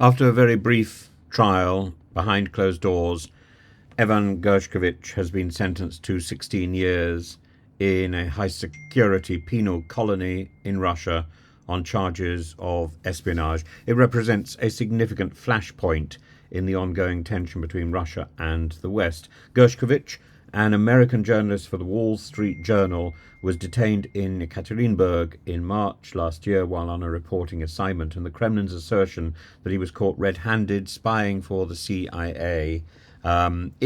After a very brief trial behind closed doors, Evan Gershkovitch has been sentenced to 16 years in a high-security penal colony in Russia on charges of espionage. It represents a significant flashpoint in the ongoing tension between Russia and the West. Gershkovitch, an American journalist for the Wall Street Journal, was detained in Ekaterinburg in March last year while on a reporting assignment, and the Kremlin's assertion that he was caught red-handed spying for the CIA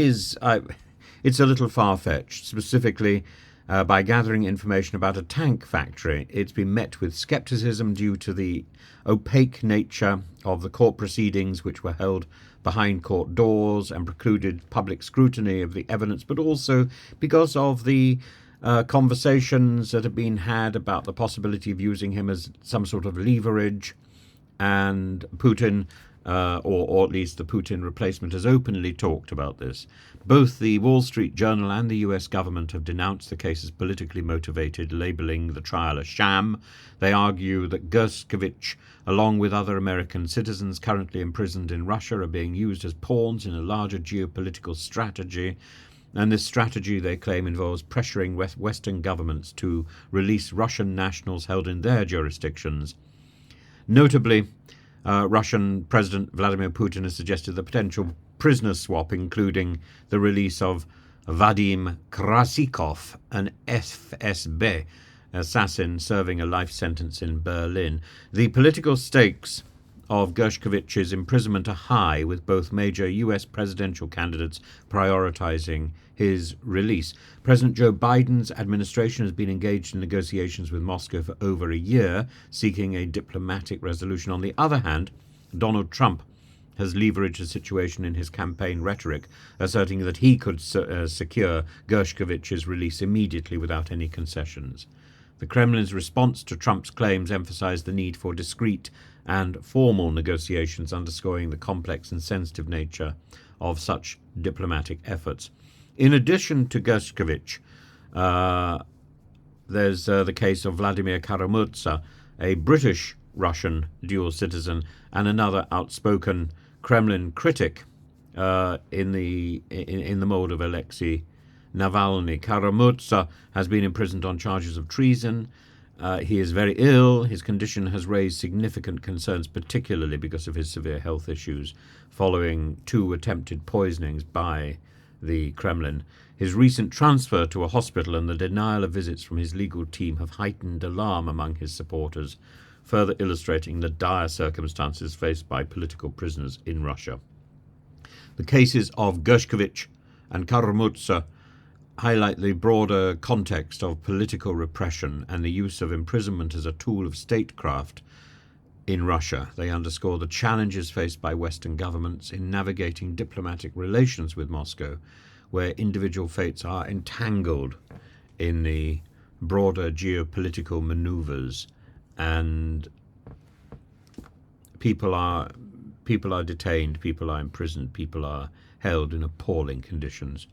it's a little far-fetched. Specifically, by gathering information about a tank factory, it's been met with skepticism due to the opaque nature of the court proceedings, which were held behind court doors and precluded public scrutiny of the evidence, but also because of the conversations that have been had about the possibility of using him as some sort of leverage. And Putin, or at least the Putin replacement, has openly talked about this. Both the Wall Street Journal and the US government have denounced the case as politically motivated, labeling the trial a sham. They argue that Gershkovitch, along with other American citizens currently imprisoned in Russia, are being used as pawns in a larger geopolitical strategy. And this strategy, they claim, involves pressuring Western governments to release Russian nationals held in their jurisdictions. Notably, Russian President Vladimir Putin has suggested the potential prisoner swap, including the release of Vadim Krasikov, an FSB assassin serving a life sentence in Berlin. The political stakes of Gershkovitch's imprisonment are high, with both major US presidential candidates prioritizing his release. President Joe Biden's administration has been engaged in negotiations with Moscow for over a year, seeking a diplomatic resolution. On the other hand, Donald Trump has leveraged the situation in his campaign rhetoric, asserting that he could secure Gershkovitch's release immediately without any concessions. The Kremlin's response to Trump's claims emphasized the need for discreet and formal negotiations, underscoring the complex and sensitive nature of such diplomatic efforts. In addition to Gershkovitch, there's the case of Vladimir Kara-Murza, a British-Russian dual citizen and another outspoken Kremlin critic in the mold of Alexei Navalny. Kara-Murza has been imprisoned on charges of treason. He is very ill. His condition has raised significant concerns, particularly because of his severe health issues following 2 attempted poisonings by the Kremlin. His recent transfer to a hospital and the denial of visits from his legal team have heightened alarm among his supporters, further illustrating the dire circumstances faced by political prisoners in Russia. The cases of Gershkovitch and Kara-Murza highlight the broader context of political repression and the use of imprisonment as a tool of statecraft in Russia. They underscore the challenges faced by Western governments in navigating diplomatic relations with Moscow, where individual fates are entangled in the broader geopolitical maneuvers, and people are detained, people are imprisoned, people are held in appalling conditions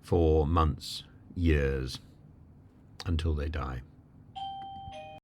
for months, years, until they die.